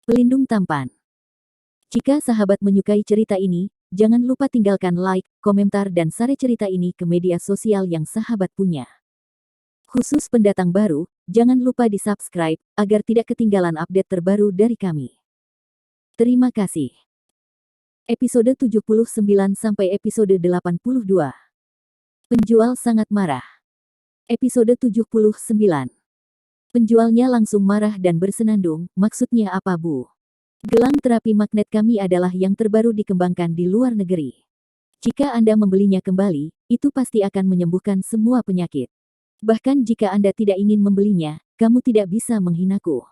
Pelindung tampan. Jika sahabat menyukai cerita ini, jangan lupa tinggalkan like, komentar dan share cerita ini ke media sosial yang sahabat punya. Khusus pendatang baru, jangan lupa di-subscribe, agar tidak ketinggalan update terbaru dari kami. Terima kasih. Episode 79 sampai episode 82. Penjual sangat marah. Episode 79. Penjualnya langsung marah dan bersenandung, maksudnya apa Bu? Gelang terapi magnet kami adalah yang terbaru dikembangkan di luar negeri. Jika Anda membelinya kembali, itu pasti akan menyembuhkan semua penyakit. Bahkan jika Anda tidak ingin membelinya, kamu tidak bisa menghinaku.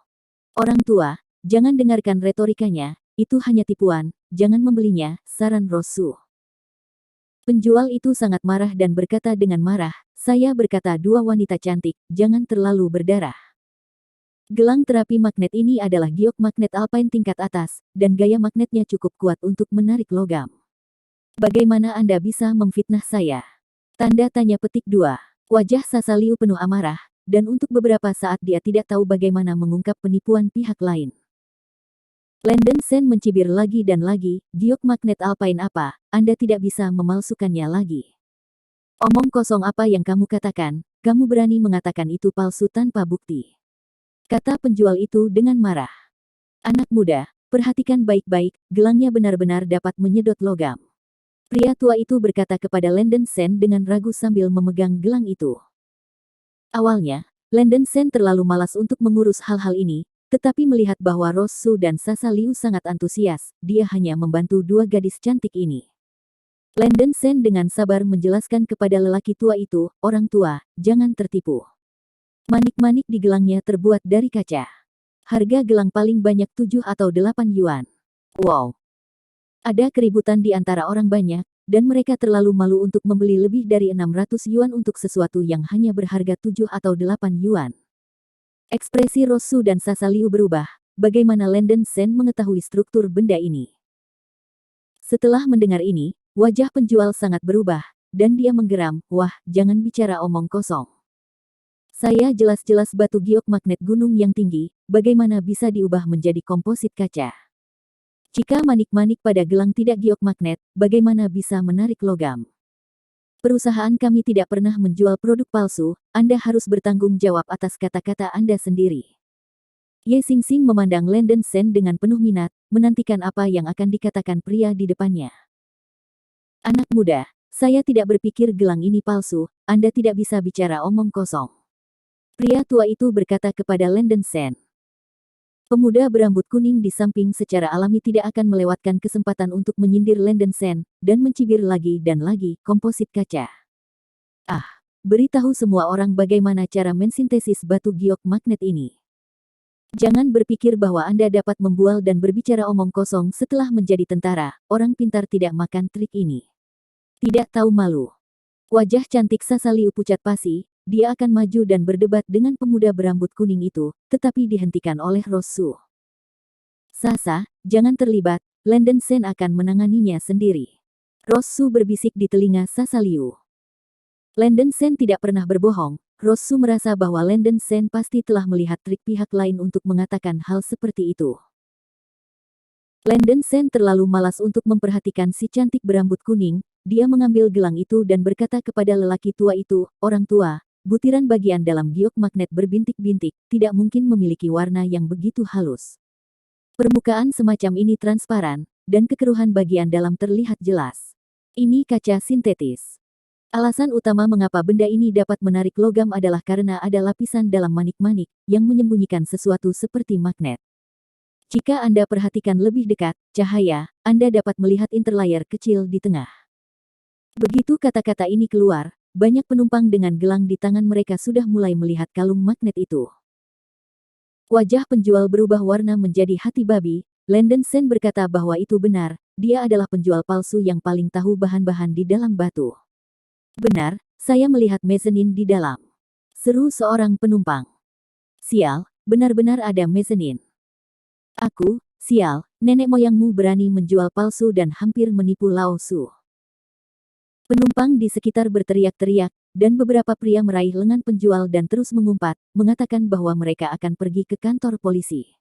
Orang tua, jangan dengarkan retorikanya, itu hanya tipuan, jangan membelinya, saran Rosu. Penjual itu sangat marah dan berkata dengan marah, saya berkata dua wanita cantik, jangan terlalu berdarah. Gelang terapi magnet ini adalah giok magnet alpine tingkat atas, dan gaya magnetnya cukup kuat untuk menarik logam. Bagaimana Anda bisa memfitnah saya? Tanda tanya petik 2. Wajah Sasaliu penuh amarah, dan untuk beberapa saat dia tidak tahu bagaimana mengungkap penipuan pihak lain. Landon Sen mencibir lagi dan lagi, giok magnet alpine apa, Anda tidak bisa memalsukannya lagi. Omong kosong apa yang kamu katakan, kamu berani mengatakan itu palsu tanpa bukti. Kata penjual itu dengan marah. Anak muda, perhatikan baik-baik, gelangnya benar-benar dapat menyedot logam. Pria tua itu berkata kepada Landon Sen dengan ragu sambil memegang gelang itu. Awalnya, Landon Sen terlalu malas untuk mengurus hal-hal ini, tetapi melihat bahwa Rosu dan Sasaliu sangat antusias, dia hanya membantu dua gadis cantik ini. Landon Sen dengan sabar menjelaskan kepada lelaki tua itu, orang tua, jangan tertipu. Manik-manik di gelangnya terbuat dari kaca. Harga gelang paling banyak 7 atau 8 yuan. Wow. Ada keributan di antara orang banyak, dan mereka terlalu malu untuk membeli lebih dari 600 yuan untuk sesuatu yang hanya berharga 7 atau 8 yuan. Ekspresi Rosu dan Sasaliu berubah, bagaimana Landon Sen mengetahui struktur benda ini. Setelah mendengar ini, wajah penjual sangat berubah, dan dia menggeram, wah, jangan bicara omong kosong. Saya jelas-jelas batu giok magnet gunung yang tinggi, bagaimana bisa diubah menjadi komposit kaca? Jika manik-manik pada gelang tidak giok magnet, bagaimana bisa menarik logam? Perusahaan kami tidak pernah menjual produk palsu, Anda harus bertanggung jawab atas kata-kata Anda sendiri. Ye Xingxing memandang Landon Sen dengan penuh minat, menantikan apa yang akan dikatakan pria di depannya. Anak muda, saya tidak berpikir gelang ini palsu, Anda tidak bisa bicara omong kosong. Pria tua itu berkata kepada Landon Sen. Pemuda berambut kuning di samping secara alami tidak akan melewatkan kesempatan untuk menyindir Landon Sen, dan mencibir lagi dan lagi, komposit kaca. Ah, beritahu semua orang bagaimana cara mensintesis batu giok magnet ini. Jangan berpikir bahwa Anda dapat membual dan berbicara omong kosong setelah menjadi tentara, orang pintar tidak makan trik ini. Tidak tahu malu. Wajah cantik Sasaliu pucat pasi, dia akan maju dan berdebat dengan pemuda berambut kuning itu, tetapi dihentikan oleh Rosu. Sasa, jangan terlibat, Landon Sen akan menanganinya sendiri. Rosu berbisik di telinga Sasaliu. Landon Sen tidak pernah berbohong, Rosu merasa bahwa Landon Sen pasti telah melihat trik pihak lain untuk mengatakan hal seperti itu. Landon Sen terlalu malas untuk memperhatikan si cantik berambut kuning, dia mengambil gelang itu dan berkata kepada lelaki tua itu, orang tua, butiran bagian dalam giok magnet berbintik-bintik, tidak mungkin memiliki warna yang begitu halus. Permukaan semacam ini transparan, dan kekeruhan bagian dalam terlihat jelas. Ini kaca sintetis. Alasan utama mengapa benda ini dapat menarik logam adalah karena ada lapisan dalam manik-manik, yang menyembunyikan sesuatu seperti magnet. Jika Anda perhatikan lebih dekat, cahaya, Anda dapat melihat interlayer kecil di tengah. Begitu kata-kata ini keluar, banyak penumpang dengan gelang di tangan mereka sudah mulai melihat kalung magnet itu. Wajah penjual berubah warna menjadi hati babi, Landon Sen berkata bahwa itu benar, dia adalah penjual palsu yang paling tahu bahan-bahan di dalam batu. Benar, saya melihat mezanin di dalam. Seru seorang penumpang. Sial, benar-benar ada mezanin. Aku, sial, nenek moyangmu berani menjual palsu dan hampir menipu Lao Su. Penumpang di sekitar berteriak-teriak, dan beberapa pria meraih lengan penjual dan terus mengumpat, mengatakan bahwa mereka akan pergi ke kantor polisi.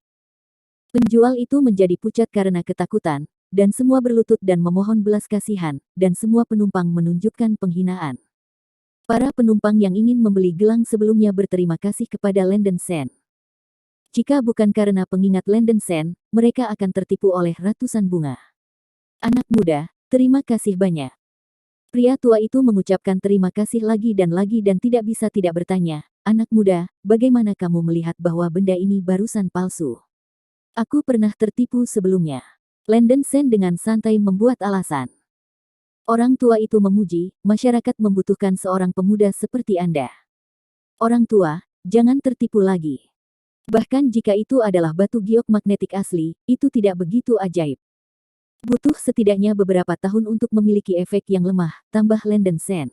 Penjual itu menjadi pucat karena ketakutan, dan semua berlutut dan memohon belas kasihan, dan semua penumpang menunjukkan penghinaan. Para penumpang yang ingin membeli gelang sebelumnya berterima kasih kepada Landon Sen. Jika bukan karena pengingat Landon Sen, mereka akan tertipu oleh ratusan bunga. Anak muda, terima kasih banyak. Pria tua itu mengucapkan terima kasih lagi dan tidak bisa tidak bertanya, anak muda, bagaimana kamu melihat bahwa benda ini barusan palsu? Aku pernah tertipu sebelumnya. Landon Sen dengan santai membuat alasan. Orang tua itu memuji, masyarakat membutuhkan seorang pemuda seperti Anda. Orang tua, jangan tertipu lagi. Bahkan jika itu adalah batu giok magnetik asli, itu tidak begitu ajaib. Butuh setidaknya beberapa tahun untuk memiliki efek yang lemah, tambah Landon Sen.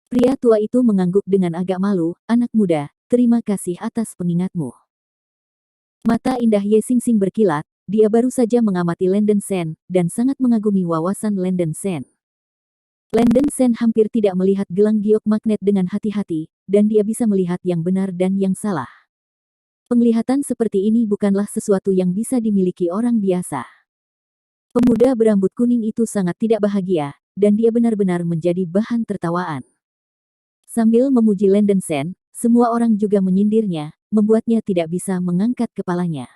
Pria tua itu mengangguk dengan agak malu, anak muda, terima kasih atas pengingatmu. Mata indah Ye Xingxing berkilat, dia baru saja mengamati Landon Sen, dan sangat mengagumi wawasan Landon Sen. Landon Sen hampir tidak melihat gelang giok magnet dengan hati-hati, dan dia bisa melihat yang benar dan yang salah. Penglihatan seperti ini bukanlah sesuatu yang bisa dimiliki orang biasa. Pemuda berambut kuning itu sangat tidak bahagia, dan dia benar-benar menjadi bahan tertawaan. Sambil memuji Landon Sen, semua orang juga menyindirnya, membuatnya tidak bisa mengangkat kepalanya.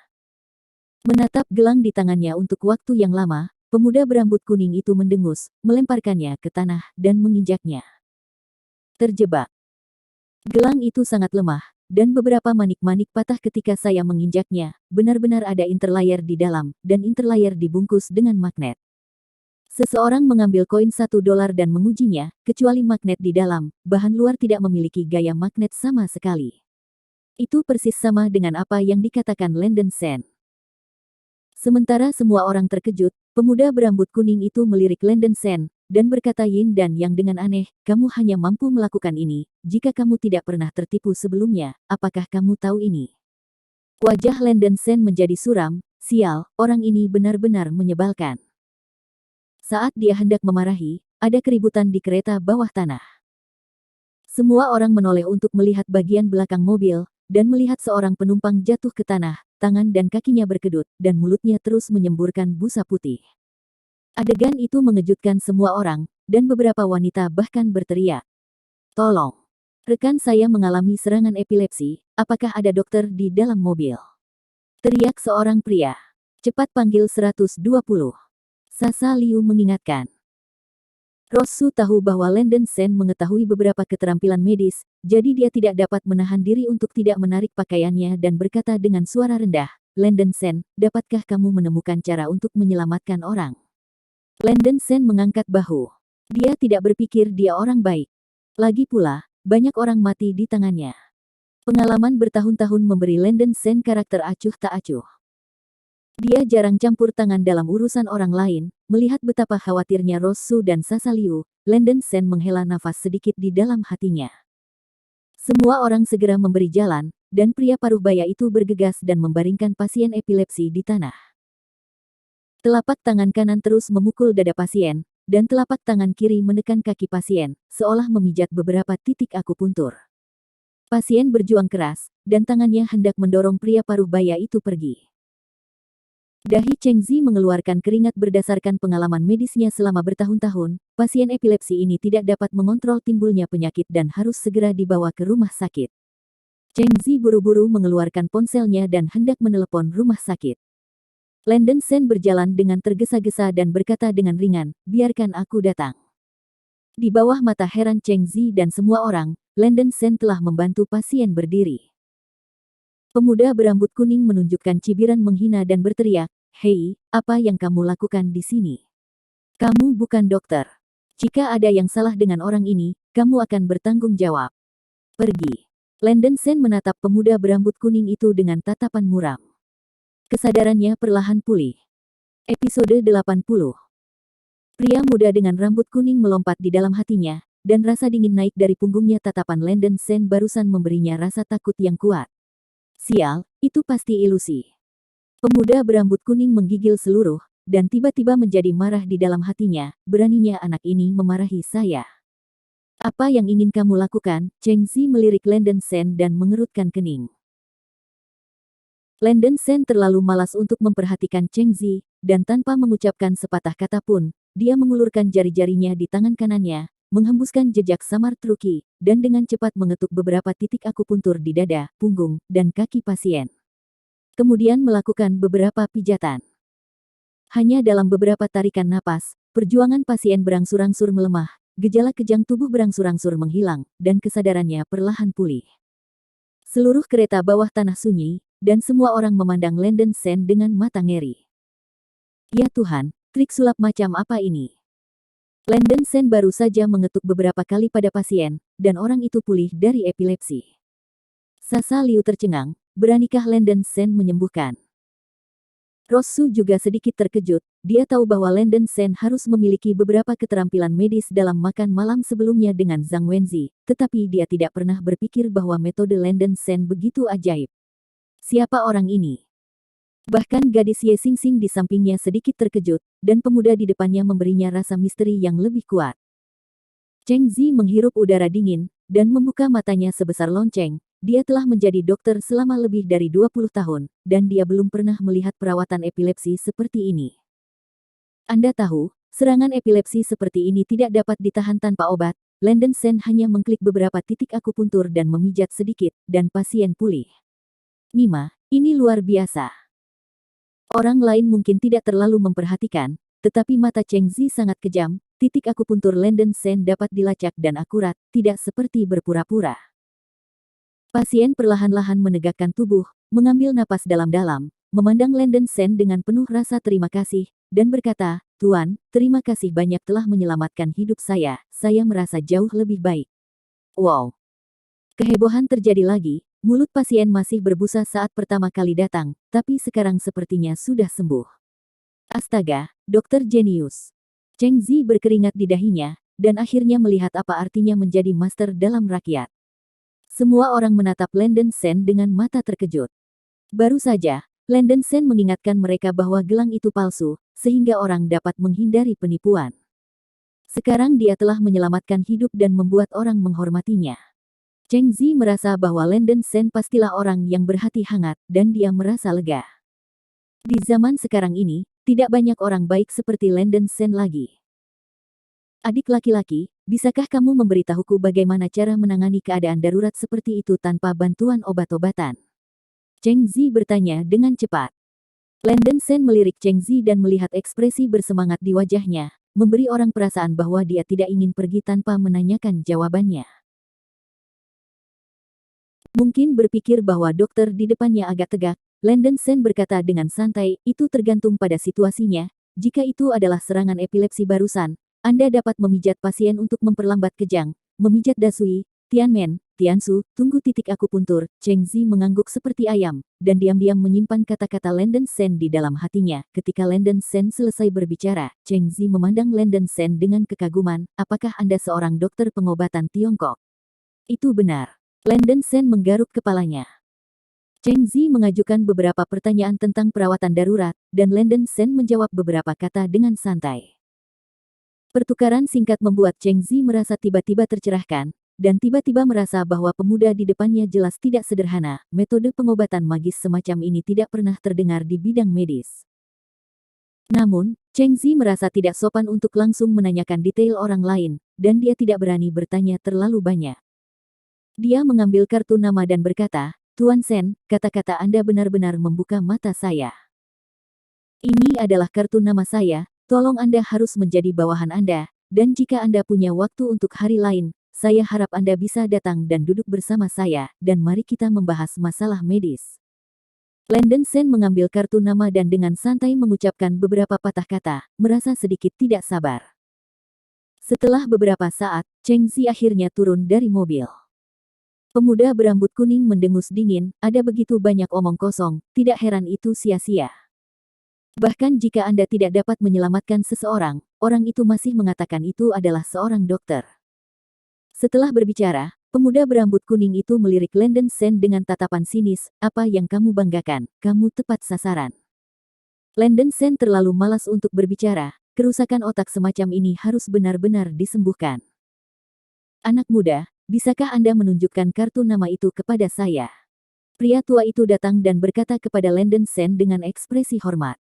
Menatap gelang di tangannya untuk waktu yang lama, pemuda berambut kuning itu mendengus, melemparkannya ke tanah, dan menginjaknya. Terjebak. Gelang itu sangat lemah, dan beberapa manik-manik patah ketika saya menginjaknya, benar-benar ada interlayer di dalam, dan interlayer dibungkus dengan magnet. Seseorang mengambil koin $1 dan mengujinya, kecuali magnet di dalam, bahan luar tidak memiliki gaya magnet sama sekali. Itu persis sama dengan apa yang dikatakan Landon Sen. Sementara semua orang terkejut, pemuda berambut kuning itu melirik Landon Sen, dan berkata yin dan yang dengan aneh, kamu hanya mampu melakukan ini, jika kamu tidak pernah tertipu sebelumnya, apakah kamu tahu ini? Wajah Landon Sen menjadi suram, sial, orang ini benar-benar menyebalkan. Saat dia hendak memarahi, ada keributan di kereta bawah tanah. Semua orang menoleh untuk melihat bagian belakang mobil, dan melihat seorang penumpang jatuh ke tanah, tangan dan kakinya berkedut, dan mulutnya terus menyemburkan busa putih. Adegan itu mengejutkan semua orang, dan beberapa wanita bahkan berteriak. Tolong! Rekan saya mengalami serangan epilepsi, apakah ada dokter di dalam mobil? Teriak seorang pria. Cepat panggil 120. Sasa Liu mengingatkan. Rosu tahu bahwa Landon Sen mengetahui beberapa keterampilan medis, jadi dia tidak dapat menahan diri untuk tidak menarik pakaiannya dan berkata dengan suara rendah, Landon Sen, dapatkah kamu menemukan cara untuk menyelamatkan orang? Landon Sen mengangkat bahu. Dia tidak berpikir dia orang baik. Lagi pula, banyak orang mati di tangannya. Pengalaman bertahun-tahun memberi Landon Sen karakter acuh tak acuh. Dia jarang campur tangan dalam urusan orang lain, melihat betapa khawatirnya Rosu dan Sasa Liu, Landon Sen menghela nafas sedikit di dalam hatinya. Semua orang segera memberi jalan, dan pria paruh baya itu bergegas dan membaringkan pasien epilepsi di tanah. Telapak tangan kanan terus memukul dada pasien, dan telapak tangan kiri menekan kaki pasien, seolah memijat beberapa titik akupuntur. Pasien berjuang keras, dan tangannya hendak mendorong pria paruh baya itu pergi. Dahi Chengzi mengeluarkan keringat berdasarkan pengalaman medisnya selama bertahun-tahun, pasien epilepsi ini tidak dapat mengontrol timbulnya penyakit dan harus segera dibawa ke rumah sakit. Chengzi buru-buru mengeluarkan ponselnya dan hendak menelepon rumah sakit. Landon Sen berjalan dengan tergesa-gesa dan berkata dengan ringan, biarkan aku datang. Di bawah mata heran Chengzi dan semua orang, Landon Sen telah membantu pasien berdiri. Pemuda berambut kuning menunjukkan cibiran menghina dan berteriak, hei, apa yang kamu lakukan di sini? Kamu bukan dokter. Jika ada yang salah dengan orang ini, kamu akan bertanggung jawab. Pergi. Landon Sen menatap pemuda berambut kuning itu dengan tatapan muram. Kesadarannya perlahan pulih. Episode 80. Pria muda dengan rambut kuning melompat di dalam hatinya, dan rasa dingin naik dari punggungnya. Tatapan Landon Sen barusan memberinya rasa takut yang kuat. Sial, itu pasti ilusi. Pemuda berambut kuning menggigil seluruh, dan tiba-tiba menjadi marah di dalam hatinya, beraninya anak ini memarahi saya. Apa yang ingin kamu lakukan? Chengzi melirik Landon Sen dan mengerutkan kening. Landon Sen terlalu malas untuk memperhatikan Cheng Zi, dan tanpa mengucapkan sepatah kata pun, dia mengulurkan jari-jarinya di tangan kanannya, menghembuskan jejak samar Truki, dan dengan cepat mengetuk beberapa titik akupuntur di dada, punggung, dan kaki pasien. Kemudian melakukan beberapa pijatan. Hanya dalam beberapa tarikan napas, perjuangan pasien berangsur-angsur melemah, gejala kejang tubuh berangsur-angsur menghilang, dan kesadarannya perlahan pulih. Seluruh kereta bawah tanah sunyi, dan semua orang memandang Landon Sen dengan mata ngeri. Ya Tuhan, trik sulap macam apa ini? Landon Sen baru saja mengetuk beberapa kali pada pasien, dan orang itu pulih dari epilepsi. Sasa Liu tercengang, beranikah Landon Sen menyembuhkan? Rosu juga sedikit terkejut, dia tahu bahwa Landon Sen harus memiliki beberapa keterampilan medis dalam makan malam sebelumnya dengan Zhang Wenzi, tetapi dia tidak pernah berpikir bahwa metode Landon Sen begitu ajaib. Siapa orang ini? Bahkan gadis Ye Xingxing di sampingnya sedikit terkejut, dan pemuda di depannya memberinya rasa misteri yang lebih kuat. Cheng Zi menghirup udara dingin, dan membuka matanya sebesar lonceng. Dia telah menjadi dokter selama lebih dari 20 tahun, dan dia belum pernah melihat perawatan epilepsi seperti ini. Anda tahu, serangan epilepsi seperti ini tidak dapat ditahan tanpa obat. Landon Sen hanya mengklik beberapa titik akupuntur dan memijat sedikit, dan pasien pulih. Nima, ini luar biasa. Orang lain mungkin tidak terlalu memperhatikan, tetapi mata Cheng Zi sangat kejam. Titik akupuntur Landon Sen dapat dilacak dan akurat, tidak seperti berpura-pura. Pasien perlahan-lahan menegakkan tubuh, mengambil napas dalam-dalam, memandang Landon Sen dengan penuh rasa terima kasih, dan berkata, "Tuan, terima kasih banyak telah menyelamatkan hidup saya merasa jauh lebih baik." Wow! Kehebohan terjadi lagi, mulut pasien masih berbusa saat pertama kali datang, tapi sekarang sepertinya sudah sembuh. Astaga, dokter jenius! Cheng Zi berkeringat di dahinya, dan akhirnya melihat apa artinya menjadi master dalam rakyat. Semua orang menatap Landon Sen dengan mata terkejut. Baru saja, Landon Sen mengingatkan mereka bahwa gelang itu palsu, sehingga orang dapat menghindari penipuan. Sekarang dia telah menyelamatkan hidup dan membuat orang menghormatinya. Cheng Zi merasa bahwa Landon Sen pastilah orang yang berhati hangat, dan dia merasa lega. Di zaman sekarang ini, tidak banyak orang baik seperti Landon Sen lagi. Adik laki-laki, bisakah kamu memberitahuku bagaimana cara menangani keadaan darurat seperti itu tanpa bantuan obat-obatan? Cheng Zi bertanya dengan cepat. Landon Sen melirik Cheng Zi dan melihat ekspresi bersemangat di wajahnya, memberi orang perasaan bahwa dia tidak ingin pergi tanpa menanyakan jawabannya. Mungkin berpikir bahwa dokter di depannya agak tegak, Landon Sen berkata dengan santai, itu tergantung pada situasinya. Jika itu adalah serangan epilepsi barusan, Anda dapat memijat pasien untuk memperlambat kejang, memijat Dasui, Tianmen, Tiansu, tunggu titik akupuntur. Cheng Zi mengangguk seperti ayam, dan diam-diam menyimpan kata-kata Landon Sen di dalam hatinya. Ketika Landon Sen selesai berbicara, Cheng Zi memandang Landon Sen dengan kekaguman, apakah Anda seorang dokter pengobatan Tiongkok? Itu benar. Landon Sen menggaruk kepalanya. Cheng Zi mengajukan beberapa pertanyaan tentang perawatan darurat, dan Landon Sen menjawab beberapa kata dengan santai. Pertukaran singkat membuat Cheng Zi merasa tiba-tiba tercerahkan, dan tiba-tiba merasa bahwa pemuda di depannya jelas tidak sederhana. Metode pengobatan magis semacam ini tidak pernah terdengar di bidang medis. Namun, Cheng Zi merasa tidak sopan untuk langsung menanyakan detail orang lain, dan dia tidak berani bertanya terlalu banyak. Dia mengambil kartu nama dan berkata, Tuan Sen, kata-kata Anda benar-benar membuka mata saya. Ini adalah kartu nama saya, tolong Anda harus menjadi bawahan Anda, dan jika Anda punya waktu untuk hari lain, saya harap Anda bisa datang dan duduk bersama saya, dan mari kita membahas masalah medis. Landon Sen mengambil kartu nama dan dengan santai mengucapkan beberapa patah kata, merasa sedikit tidak sabar. Setelah beberapa saat, Cheng Zi akhirnya turun dari mobil. Pemuda berambut kuning mendengus dingin, ada begitu banyak omong kosong, tidak heran itu sia-sia. Bahkan jika Anda tidak dapat menyelamatkan seseorang, orang itu masih mengatakan itu adalah seorang dokter. Setelah berbicara, pemuda berambut kuning itu melirik Landon Sen dengan tatapan sinis, apa yang kamu banggakan, kamu tepat sasaran. Landon Sen terlalu malas untuk berbicara, kerusakan otak semacam ini harus benar-benar disembuhkan. Anak muda, bisakah Anda menunjukkan kartu nama itu kepada saya? Pria tua itu datang dan berkata kepada Landon Sen dengan ekspresi hormat.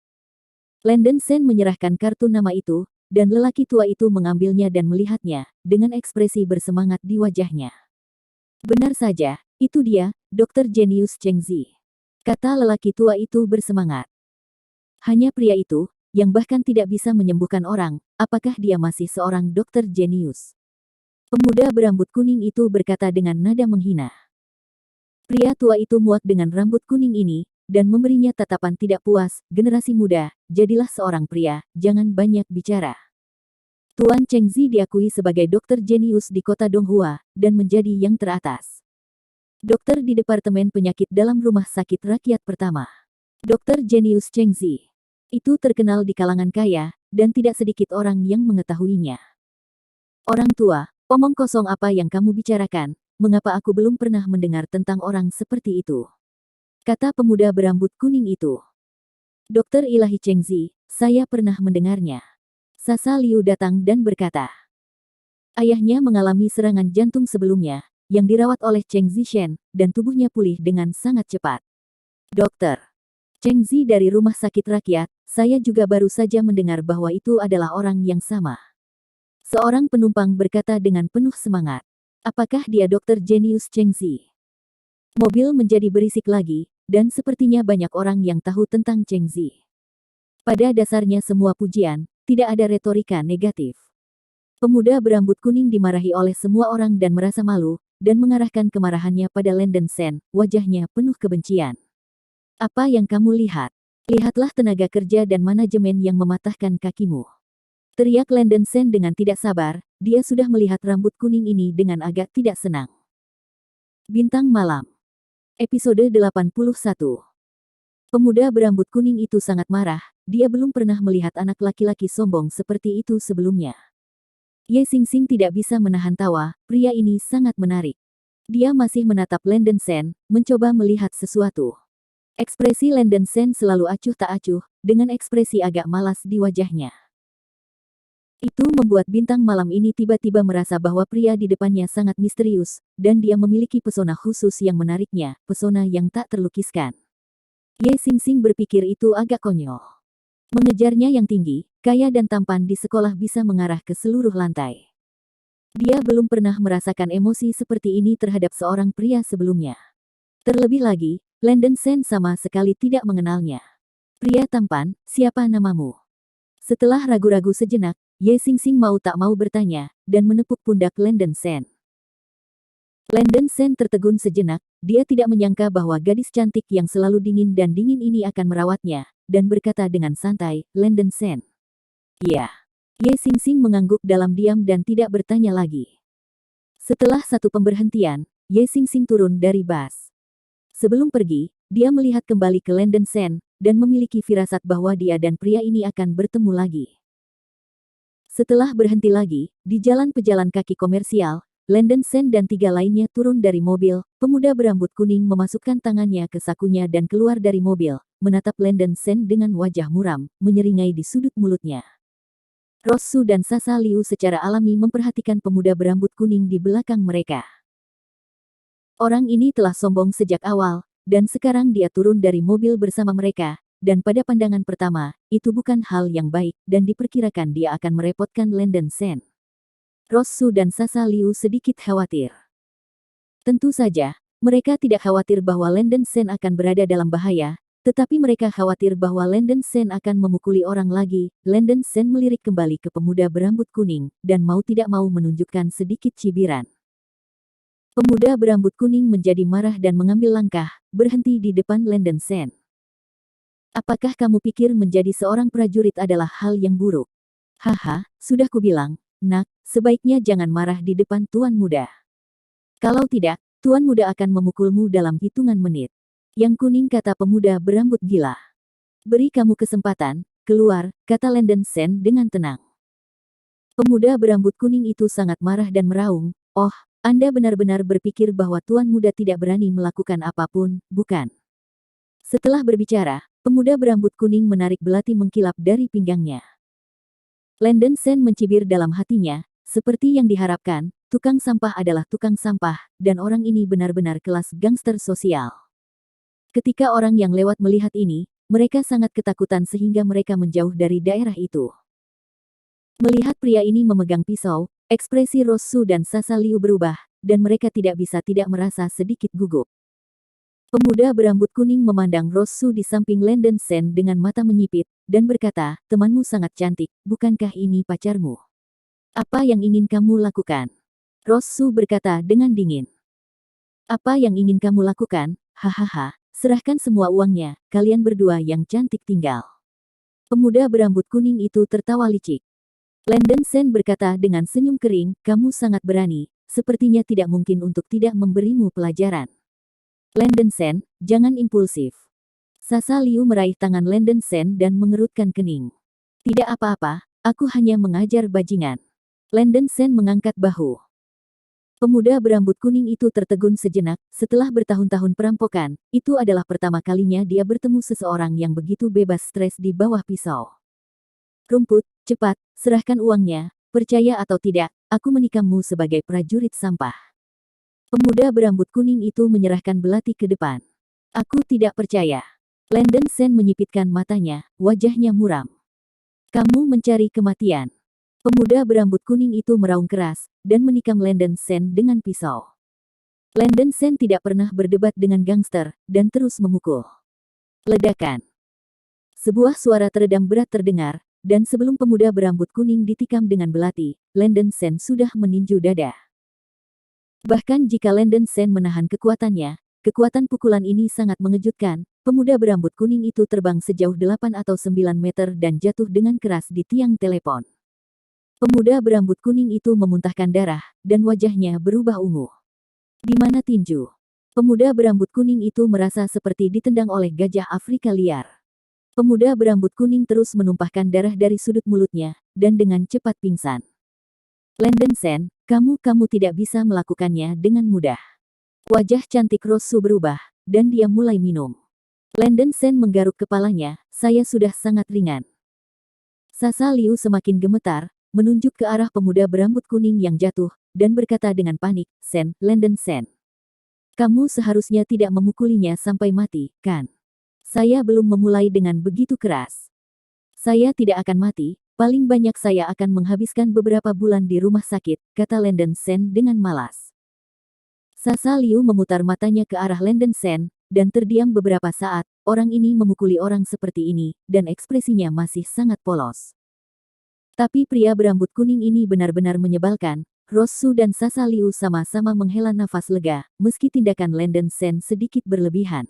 Landon Sen menyerahkan kartu nama itu, dan lelaki tua itu mengambilnya dan melihatnya, dengan ekspresi bersemangat di wajahnya. Benar saja, itu dia, Dr. Jenius Cheng Zi. Kata lelaki tua itu bersemangat. Hanya pria itu, yang bahkan tidak bisa menyembuhkan orang, apakah dia masih seorang dokter jenius? Pemuda berambut kuning itu berkata dengan nada menghina. Pria tua itu muak dengan rambut kuning ini, dan memberinya tatapan tidak puas. Generasi muda, jadilah seorang pria, jangan banyak bicara. Tuan Cheng Zi diakui sebagai dokter jenius di kota Donghua, dan menjadi yang teratas. Dokter di Departemen Penyakit dalam Rumah Sakit Rakyat Pertama. Dokter Jenius Cheng Zi. Itu terkenal di kalangan kaya, dan tidak sedikit orang yang mengetahuinya. Orang tua, omong kosong apa yang kamu bicarakan, mengapa aku belum pernah mendengar tentang orang seperti itu? Kata pemuda berambut kuning itu. Dokter Ilahi Cheng Zi, saya pernah mendengarnya. Sasa Liu datang dan berkata. Ayahnya mengalami serangan jantung sebelumnya, yang dirawat oleh Cheng Zishen, dan tubuhnya pulih dengan sangat cepat. Dokter Cheng Zi dari Rumah Sakit Rakyat, saya juga baru saja mendengar bahwa itu adalah orang yang sama. Seorang penumpang berkata dengan penuh semangat. Apakah dia Dokter Jenius Cheng Zi? Mobil menjadi berisik lagi, dan sepertinya banyak orang yang tahu tentang Cheng Zi. Pada dasarnya semua pujian, tidak ada retorika negatif. Pemuda berambut kuning dimarahi oleh semua orang dan merasa malu, dan mengarahkan kemarahannya pada Landon Sen, wajahnya penuh kebencian. Apa yang kamu lihat? Lihatlah tenaga kerja dan manajemen yang mematahkan kakimu. Teriak Landon Sen dengan tidak sabar, dia sudah melihat rambut kuning ini dengan agak tidak senang. Bintang Malam. Episode 81. Pemuda berambut kuning itu sangat marah, dia belum pernah melihat anak laki-laki sombong seperti itu sebelumnya. Ye Xingxing tidak bisa menahan tawa, pria ini sangat menarik. Dia masih menatap Landon Sen, mencoba melihat sesuatu. Ekspresi Landon Sen selalu acuh tak acuh, dengan ekspresi agak malas di wajahnya. Itu membuat bintang malam ini tiba-tiba merasa bahwa pria di depannya sangat misterius, dan dia memiliki pesona khusus yang menariknya, pesona yang tak terlukiskan. Ye Xingxing berpikir itu agak konyol. Mengejarnya yang tinggi, kaya dan tampan di sekolah bisa mengarah ke seluruh lantai. Dia belum pernah merasakan emosi seperti ini terhadap seorang pria sebelumnya. Terlebih lagi, Landon Sen sama sekali tidak mengenalnya. Pria tampan, siapa namamu? Setelah ragu-ragu sejenak, Ye Xingxing mau tak mau bertanya, dan menepuk pundak Landon Sen. Landon Sen tertegun sejenak, dia tidak menyangka bahwa gadis cantik yang selalu dingin dan dingin ini akan merawatnya, dan berkata dengan santai, Landon Sen. Iya. Ye Xingxing mengangguk dalam diam dan tidak bertanya lagi. Setelah satu pemberhentian, Ye Xingxing turun dari bus. Sebelum pergi, dia melihat kembali ke Landon Sen, dan memiliki firasat bahwa dia dan pria ini akan bertemu lagi. Setelah berhenti lagi, di jalan pejalan kaki komersial, Landon Sen dan tiga lainnya turun dari mobil. Pemuda berambut kuning memasukkan tangannya ke sakunya dan keluar dari mobil, menatap Landon Sen dengan wajah muram, menyeringai di sudut mulutnya. Rosu dan Sasa Liu secara alami memperhatikan pemuda berambut kuning di belakang mereka. Orang ini telah sombong sejak awal, dan sekarang dia turun dari mobil bersama mereka, dan pada pandangan pertama, itu bukan hal yang baik, dan diperkirakan dia akan merepotkan Landon Sen. Rosu dan Sasa Liu sedikit khawatir. Tentu saja, mereka tidak khawatir bahwa Landon Sen akan berada dalam bahaya, tetapi mereka khawatir bahwa Landon Sen akan memukuli orang lagi. Landon Sen melirik kembali ke pemuda berambut kuning, dan mau tidak mau menunjukkan sedikit cibiran. Pemuda berambut kuning menjadi marah dan mengambil langkah, berhenti di depan Landon Sen. Apakah kamu pikir menjadi seorang prajurit adalah hal yang buruk? Haha, sudah kubilang, nak, sebaiknya jangan marah di depan tuan muda. Kalau tidak, tuan muda akan memukulmu dalam hitungan menit. Yang kuning, kata pemuda berambut gila. Beri kamu kesempatan, keluar, kata Landon Sen dengan tenang. Pemuda berambut kuning itu sangat marah dan meraung, oh, Anda benar-benar berpikir bahwa tuan muda tidak berani melakukan apapun, bukan? Setelah berbicara, pemuda berambut kuning menarik belati mengkilap dari pinggangnya. Landon Sen mencibir dalam hatinya, seperti yang diharapkan, tukang sampah adalah tukang sampah, dan orang ini benar-benar kelas gangster sosial. Ketika orang yang lewat melihat ini, mereka sangat ketakutan sehingga mereka menjauh dari daerah itu. Melihat pria ini memegang pisau, ekspresi Rosu dan Sasa Liu berubah, dan mereka tidak bisa tidak merasa sedikit gugup. Pemuda berambut kuning memandang Rosu di samping Landen Sen dengan mata menyipit, dan berkata, temanmu sangat cantik, bukankah ini pacarmu? Apa yang ingin kamu lakukan? Rosu berkata dengan dingin. Apa yang ingin kamu lakukan? Hahaha, serahkan semua uangnya, kalian berdua yang cantik tinggal. Pemuda berambut kuning itu tertawa licik. Landen Sen berkata dengan senyum kering, kamu sangat berani, sepertinya tidak mungkin untuk tidak memberimu pelajaran. Landen Sen, jangan impulsif. Sasa Liu meraih tangan Landen Sen dan mengerutkan kening. Tidak apa-apa, aku hanya mengajar bajingan. Landen Sen mengangkat bahu. Pemuda berambut kuning itu tertegun sejenak, setelah bertahun-tahun perampokan, itu adalah pertama kalinya dia bertemu seseorang yang begitu bebas stres di bawah pisau. Rumput, cepat, serahkan uangnya, percaya atau tidak, aku menikammu sebagai prajurit sampah. Pemuda berambut kuning itu menyerahkan belati ke depan. Aku tidak percaya. Landen Sen menyipitkan matanya, wajahnya muram. Kamu mencari kematian. Pemuda berambut kuning itu meraung keras, dan menikam Landen Sen dengan pisau. Landen Sen tidak pernah berdebat dengan gangster, dan terus memukul. Ledakan. Sebuah suara teredam berat terdengar, dan sebelum pemuda berambut kuning ditikam dengan belati, Landen Sen sudah meninju dada. Bahkan jika Landen Sen menahan kekuatannya, kekuatan pukulan ini sangat mengejutkan. Pemuda berambut kuning itu terbang sejauh 8 atau 9 meter dan jatuh dengan keras di tiang telepon. Pemuda berambut kuning itu memuntahkan darah, dan wajahnya berubah ungu. Di mana tinju? Pemuda berambut kuning itu merasa seperti ditendang oleh gajah Afrika liar. Pemuda berambut kuning terus menumpahkan darah dari sudut mulutnya, dan dengan cepat pingsan. Landen Sen, kamu tidak bisa melakukannya dengan mudah. Wajah cantik Rosu berubah, dan dia mulai minum. Landen Sen menggaruk kepalanya, saya sudah sangat ringan. Sasa Liu semakin gemetar, menunjuk ke arah pemuda berambut kuning yang jatuh, dan berkata dengan panik, Sen, Landen Sen. Kamu seharusnya tidak memukulinya sampai mati, kan? Saya belum memulai dengan begitu keras. Saya tidak akan mati, paling banyak saya akan menghabiskan beberapa bulan di rumah sakit, kata Landen Sen dengan malas. Sasa Liu memutar matanya ke arah Landen Sen, dan terdiam beberapa saat. Orang ini memukuli orang seperti ini, dan ekspresinya masih sangat polos. Tapi pria berambut kuning ini benar-benar menyebalkan. Rosu dan Sasa Liu sama-sama menghela nafas lega, meski tindakan Landen Sen sedikit berlebihan.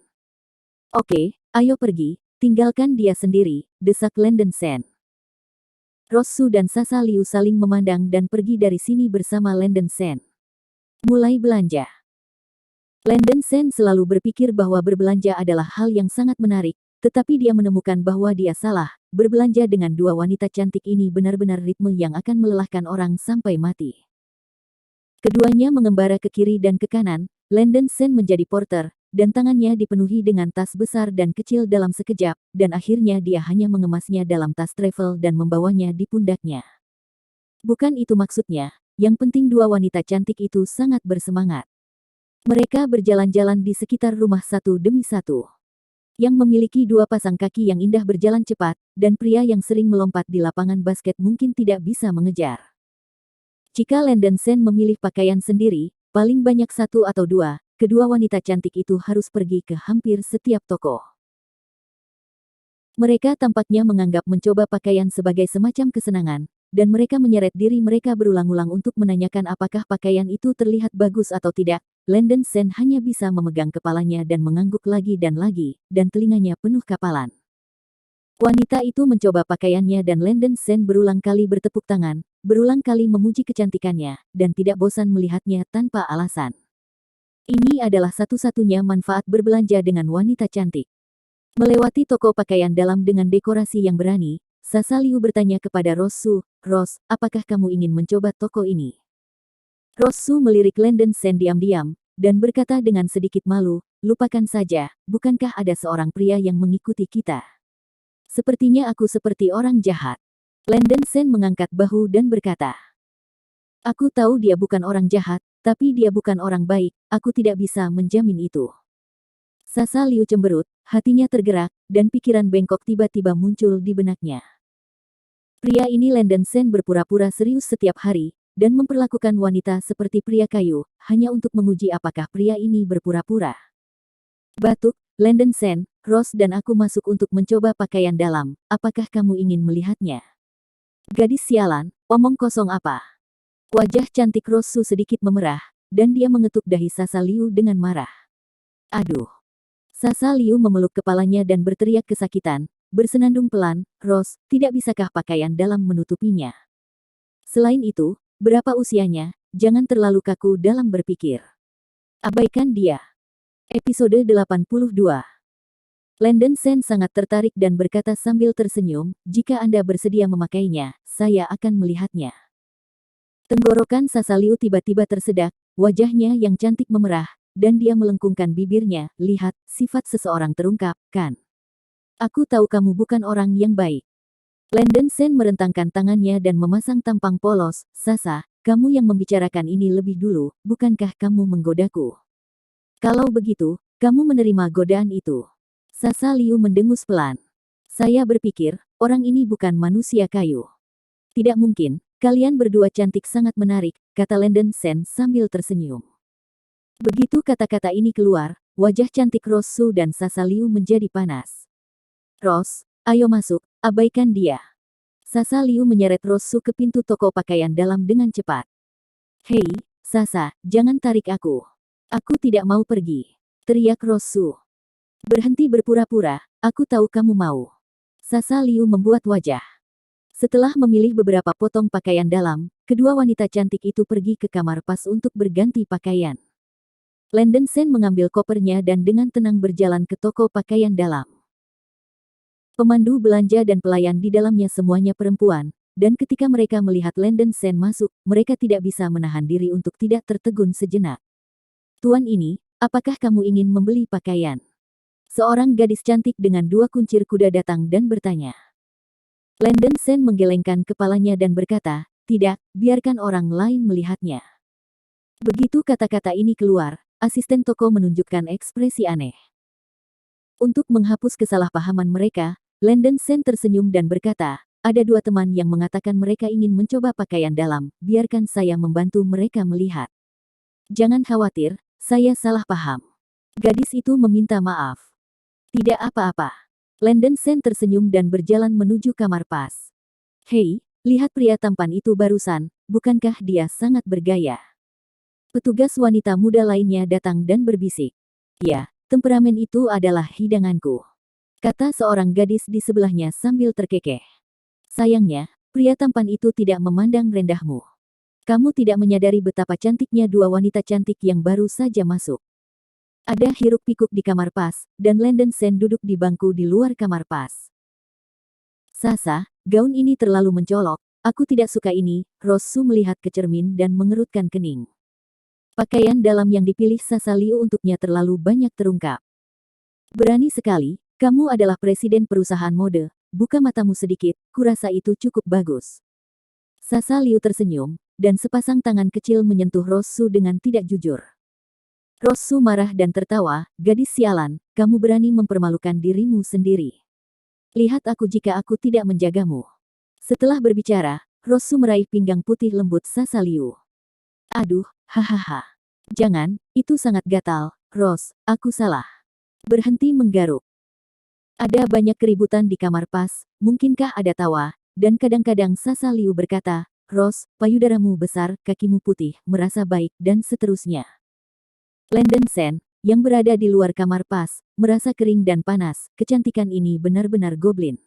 Oke, ayo pergi, tinggalkan dia sendiri, desak Landen Sen. Rosu dan Sasa Liu saling memandang dan pergi dari sini bersama Landen Sen. Mulai belanja. Landen Sen selalu berpikir bahwa berbelanja adalah hal yang sangat menarik, tetapi dia menemukan bahwa dia salah. Berbelanja dengan dua wanita cantik ini benar-benar ritme yang akan melelahkan orang sampai mati. Keduanya mengembara ke kiri dan ke kanan, Landen Sen menjadi porter, dan tangannya dipenuhi dengan tas besar dan kecil dalam sekejap, dan akhirnya dia hanya mengemasnya dalam tas travel dan membawanya di pundaknya. Bukan itu maksudnya, yang penting dua wanita cantik itu sangat bersemangat. Mereka berjalan-jalan di sekitar rumah satu demi satu. Yang memiliki dua pasang kaki yang indah berjalan cepat, dan pria yang sering melompat di lapangan basket mungkin tidak bisa mengejar. Jika Landen Sen memilih pakaian sendiri, paling banyak satu atau dua, kedua wanita cantik itu harus pergi ke hampir setiap toko. Mereka tampaknya menganggap mencoba pakaian sebagai semacam kesenangan, dan mereka menyeret diri mereka berulang-ulang untuk menanyakan apakah pakaian itu terlihat bagus atau tidak. Landen Sen hanya bisa memegang kepalanya dan mengangguk lagi, dan telinganya penuh kapalan. Wanita itu mencoba pakaiannya dan Landen Sen berulang kali bertepuk tangan, berulang kali memuji kecantikannya, dan tidak bosan melihatnya tanpa alasan. Ini adalah satu-satunya manfaat berbelanja dengan wanita cantik. Melewati toko pakaian dalam dengan dekorasi yang berani, Sasa Liu bertanya kepada Rosu, Ros, apakah kamu ingin mencoba toko ini? Rosu melirik Landen Sen diam-diam, dan berkata dengan sedikit malu, lupakan saja, bukankah ada seorang pria yang mengikuti kita? Sepertinya aku seperti orang jahat. Landen Sen mengangkat bahu dan berkata, aku tahu dia bukan orang jahat, tapi dia bukan orang baik, aku tidak bisa menjamin itu. Sasa Liu cemberut, hatinya tergerak, dan pikiran bengkok tiba-tiba muncul di benaknya. Pria ini Lenden Sen berpura-pura serius setiap hari, dan memperlakukan wanita seperti pria kayu, hanya untuk menguji apakah pria ini berpura-pura. Batuk, Lenden Sen, Rose dan aku masuk untuk mencoba pakaian dalam, apakah kamu ingin melihatnya? Gadis sialan, omong kosong apa? Wajah cantik Rose Su sedikit memerah, dan dia mengetuk dahi Sasa Liu dengan marah. Aduh. Sasa Liu memeluk kepalanya dan berteriak kesakitan, bersenandung pelan, Rose, tidak bisakah pakaian dalam menutupinya? Selain itu, berapa usianya, jangan terlalu kaku dalam berpikir. Abaikan dia. Episode 82. Lenden Sen sangat tertarik dan berkata sambil tersenyum, jika Anda bersedia memakainya, saya akan melihatnya. Tenggorokan Sasa Liu tiba-tiba tersedak, wajahnya yang cantik memerah, dan dia melengkungkan bibirnya, lihat, sifat seseorang terungkap, kan? Aku tahu kamu bukan orang yang baik. Lenden Sen merentangkan tangannya dan memasang tampang polos, Sasa, kamu yang membicarakan ini lebih dulu, bukankah kamu menggodaku? Kalau begitu, kamu menerima godaan itu. Sasa Liu mendengus pelan. Saya berpikir, orang ini bukan manusia kayu. Tidak mungkin, kalian berdua cantik sangat menarik, kata Lenden Sen sambil tersenyum. Begitu kata-kata ini keluar, wajah cantik Rose Su dan Sasa Liu menjadi panas. Rose, ayo masuk, abaikan dia. Sasa Liu menyeret Rose Su ke pintu toko pakaian dalam dengan cepat. Hei, Sasa, jangan tarik aku. Aku tidak mau pergi. Teriak Rose Su. Berhenti berpura-pura, aku tahu kamu mau. Sasa Liu membuat wajah. Setelah memilih beberapa potong pakaian dalam, kedua wanita cantik itu pergi ke kamar pas untuk berganti pakaian. Lenden Sen mengambil kopernya dan dengan tenang berjalan ke toko pakaian dalam. Pemandu belanja dan pelayan di dalamnya semuanya perempuan, dan ketika mereka melihat Lenden Sen masuk, mereka tidak bisa menahan diri untuk tidak tertegun sejenak. Tuan ini, apakah kamu ingin membeli pakaian? Seorang gadis cantik dengan 2 kuncir kuda datang dan bertanya. Lenden Sen menggelengkan kepalanya dan berkata, tidak, biarkan orang lain melihatnya. Begitu kata-kata ini keluar, asisten toko menunjukkan ekspresi aneh. Untuk menghapus kesalahpahaman mereka, Lenden Sen tersenyum dan berkata, ada 2 teman yang mengatakan mereka ingin mencoba pakaian dalam, biarkan saya membantu mereka melihat. Jangan khawatir, saya salah paham. Gadis itu meminta maaf. Tidak apa-apa. Lenden Sen tersenyum dan berjalan menuju kamar pas. Hei, lihat pria tampan itu barusan, bukankah dia sangat bergaya? Petugas wanita muda lainnya datang dan berbisik. Ya, temperamen itu adalah hidanganku. Kata seorang gadis di sebelahnya sambil terkekeh. Sayangnya, pria tampan itu tidak memandang rendahmu. Kamu tidak menyadari betapa cantiknya 2 wanita cantik yang baru saja masuk. Ada hiruk-pikuk di kamar pas, dan Lenden Sen duduk di bangku di luar kamar pas. Sasa, gaun ini terlalu mencolok, aku tidak suka ini, Rose Su melihat ke cermin dan mengerutkan kening. Pakaian dalam yang dipilih Sasa Liu untuknya terlalu banyak terungkap. Berani sekali, kamu adalah presiden perusahaan mode, buka matamu sedikit, kurasa itu cukup bagus. Sasa Liu tersenyum, dan sepasang tangan kecil menyentuh Rose Su dengan tidak jujur. Rose Su marah dan tertawa, gadis sialan, kamu berani mempermalukan dirimu sendiri. Lihat aku jika aku tidak menjagamu. Setelah berbicara, Rose Su meraih pinggang putih lembut Sasa Liu. Aduh, hahaha. Jangan, itu sangat gatal, Rose, aku salah. Berhenti menggaruk. Ada banyak keributan di kamar pas, mungkinkah ada tawa, dan kadang-kadang Sasa Liu berkata, Rose, payudaramu besar, kakimu putih, merasa baik, dan seterusnya. Lenden Sen, yang berada di luar kamar pas, merasa kering dan panas, kecantikan ini benar-benar goblin.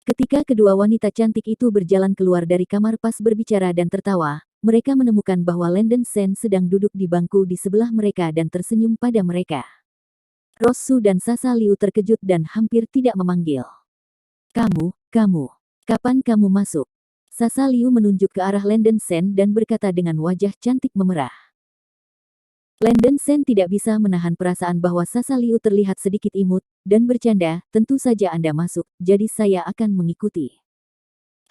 Ketika kedua wanita cantik itu berjalan keluar dari kamar pas berbicara dan tertawa, mereka menemukan bahwa Lenden Sen sedang duduk di bangku di sebelah mereka dan tersenyum pada mereka. Rose Su dan Sasa Liu terkejut dan hampir tidak memanggil. Kamu, kapan kamu masuk? Sasa Liu menunjuk ke arah Lenden Sen dan berkata dengan wajah cantik memerah. Lenden Sen tidak bisa menahan perasaan bahwa Sasa Liu terlihat sedikit imut, dan bercanda, tentu saja Anda masuk, jadi saya akan mengikuti.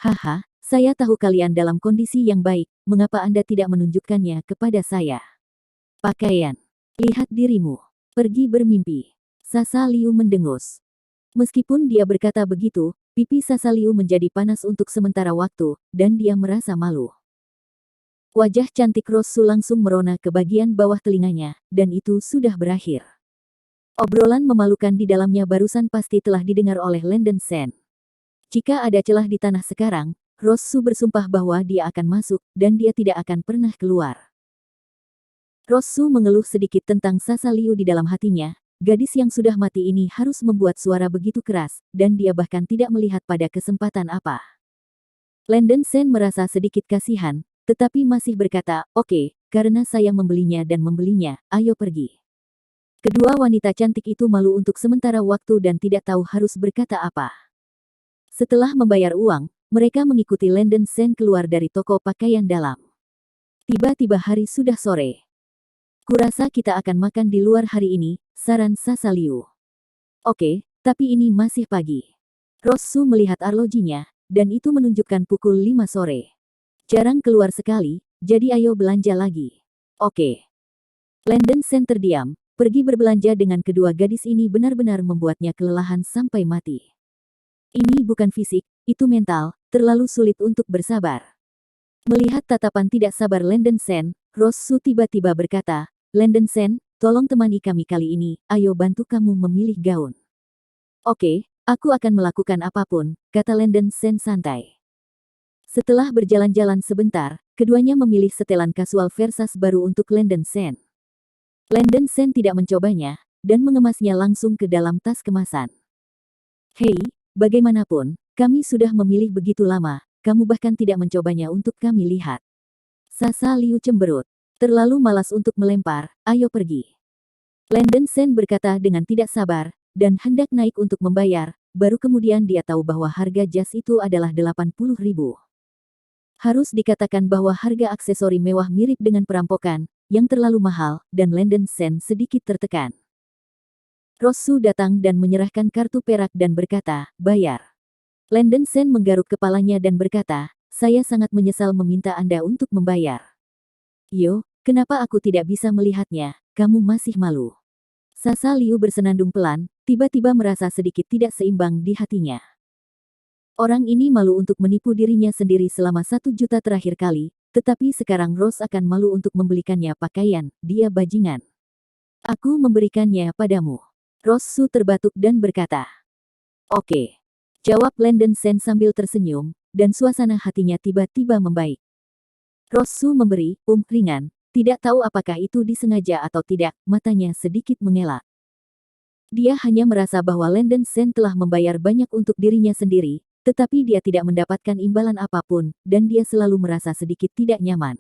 Haha, saya tahu kalian dalam kondisi yang baik, mengapa Anda tidak menunjukkannya kepada saya? Pakaian. Lihat dirimu. Pergi bermimpi. Sasa Liu mendengus. Meskipun dia berkata begitu, pipi Sasa Liu menjadi panas untuk sementara waktu, dan dia merasa malu. Wajah cantik Rosu langsung merona ke bagian bawah telinganya, dan itu sudah berakhir. Obrolan memalukan di dalamnya barusan pasti telah didengar oleh Lenden Sen. Jika ada celah di tanah sekarang, Rosu bersumpah bahwa dia akan masuk, dan dia tidak akan pernah keluar. Rosu mengeluh sedikit tentang Sasa Liu di dalam hatinya, gadis yang sudah mati ini harus membuat suara begitu keras, dan dia bahkan tidak melihat pada kesempatan apa. Lenden Sen merasa sedikit kasihan, tetapi masih berkata, "Oke, karena saya membelinya dan membelinya, ayo pergi." Kedua wanita cantik itu malu untuk sementara waktu dan tidak tahu harus berkata apa. Setelah membayar uang, mereka mengikuti Lenden Sen keluar dari toko pakaian dalam. Tiba-tiba hari sudah sore. "Kurasa kita akan makan di luar hari ini," saran Sasa Liu. "Oke, tapi ini masih pagi." Rosu melihat arlojinya, dan itu menunjukkan pukul 5 sore. "Jarang keluar sekali, jadi ayo belanja lagi." "Oke." Lenden Sen terdiam, pergi berbelanja dengan kedua gadis ini benar-benar membuatnya kelelahan sampai mati. Ini bukan fisik, itu mental, terlalu sulit untuk bersabar. Melihat tatapan tidak sabar Lenden Sen, Rosu tiba-tiba berkata, "Lenden Sen, tolong temani kami kali ini, ayo bantu kamu memilih gaun." "Oke, aku akan melakukan apapun," kata Lenden Sen santai. Setelah berjalan-jalan sebentar, keduanya memilih setelan kasual Versace baru untuk Lenden Sen. Lenden Sen tidak mencobanya, dan mengemasnya langsung ke dalam tas kemasan. "Hei, bagaimanapun, kami sudah memilih begitu lama, kamu bahkan tidak mencobanya untuk kami lihat." Sasa Liu cemberut. "Terlalu malas untuk melempar, ayo pergi." Lenden Sen berkata dengan tidak sabar, dan hendak naik untuk membayar, baru kemudian dia tahu bahwa harga jas itu adalah 80.000. Harus dikatakan bahwa harga aksesori mewah mirip dengan perampokan, yang terlalu mahal, dan Lenden Sen sedikit tertekan. Rosu datang dan menyerahkan kartu perak dan berkata, "Bayar." Lenden Sen menggaruk kepalanya dan berkata, "Saya sangat menyesal meminta Anda untuk membayar." "Yo, kenapa aku tidak bisa melihatnya? Kamu masih malu." Sasa Liu bersenandung pelan, tiba-tiba merasa sedikit tidak seimbang di hatinya. Orang ini malu untuk menipu dirinya sendiri selama 1 juta terakhir kali, tetapi sekarang Rose akan malu untuk membelikannya pakaian, dia bajingan. "Aku memberikannya padamu." Rosu terbatuk dan berkata, "Oke." Jawab Lenden Sen sambil tersenyum, dan suasana hatinya tiba-tiba membaik. Rosu memberi ringan, tidak tahu apakah itu disengaja atau tidak, matanya sedikit mengelak. Dia hanya merasa bahwa Lenden Sen telah membayar banyak untuk dirinya sendiri, tetapi dia tidak mendapatkan imbalan apapun, dan dia selalu merasa sedikit tidak nyaman.